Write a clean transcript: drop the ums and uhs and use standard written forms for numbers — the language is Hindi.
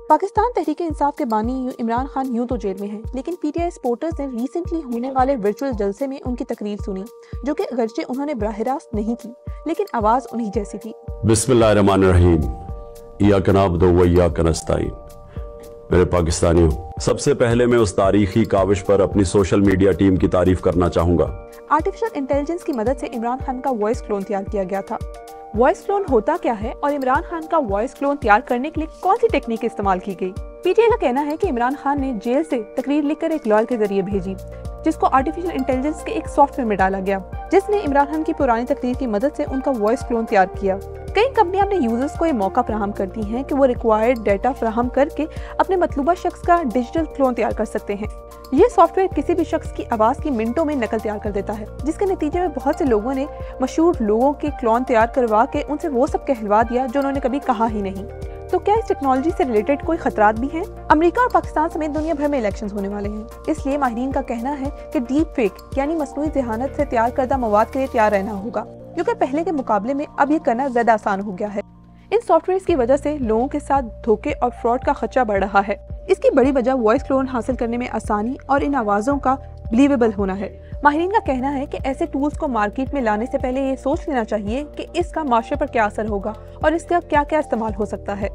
पाकिस्तान तहरीक इंसाफ के बानी इमरान खान यूं तो जेल में हैं, लेकिन पीटीआई सपोर्टर्स ने रिसेंटली होने वाले वर्चुअल जलसे में उनकी तकरीर सुनी, जो कि अगरचे उन्होंने बराह रास्त नहीं की, लेकिन आवाज उन्हीं जैसी थी। बिस्मिल्लाहिर्रहमानिर्रहीम, इय्याका नअबुदु व इय्याका नस्तईन। मेरे पाकिस्तानियों, सबसे पहले मैं उस तारीखी काविश पर अपनी सोशल मीडिया टीम की तारीफ करना चाहूंगा। आर्टिफिशियल इंटेलिजेंस की मदद से इमरान खान का वॉइस क्लोन तैयार किया गया था। वॉइस क्लोन होता क्या है और इमरान खान का वॉइस क्लोन तैयार करने के लिए कौन सी टेक्निक इस्तेमाल की गई? पीटीआई का कहना है कि इमरान खान ने जेल से तकरीर लिखकर एक लॉयर के जरिए भेजी, जिसको आर्टिफिशियल इंटेलिजेंस के एक सॉफ्टवेयर में डाला गया, जिसने इमरान खान की पुरानी तकरीर की मदद से उनका वॉइस क्लोन तैयार किया। कई कंपनियां अपने यूजर्स को ये मौका फराहम करती हैं कि वो रिक्वायर्ड डाटा फराहम करके अपने मतलूबा शख्स का डिजिटल क्लोन तैयार कर सकते हैं। ये सॉफ्टवेयर किसी भी शख्स की आवाज़ की मिनटों में नकल तैयार कर देता है, जिसके नतीजे में बहुत से लोगों ने मशहूर लोगों के क्लोन तैयार करवा के उनसे वो सब कहलवा दिया जो उन्होंने कभी कहा ही नहीं। तो क्या इस टेक्नोलॉजी से रिलेटेड कोई खतरात भी हैं? अमेरिका और पाकिस्तान समेत दुनिया भर में इलेक्शंस होने वाले हैं, इसलिए माहिरीन का कहना है कि डीप फेक यानी मसनूई ज़हानत से तैयार करदा मवाद के लिए तैयार रहना होगा, क्योंकि पहले के मुकाबले में अब ये करना ज्यादा आसान हो गया है। इन सॉफ्टवेयर की वजह से लोगों के साथ धोखे और फ्रॉड का खतरा बढ़ रहा है। इसकी बड़ी वजह वॉइस क्लोन हासिल करने में आसानी और इन आवाज़ों का बिलीवेबल होना है। माहिरीन का कहना है कि ऐसे टूल्स को मार्केट में लाने से पहले ये सोच लेना चाहिए कि इसका माशरे पर क्या असर होगा और इसका क्या क्या इस्तेमाल हो सकता है।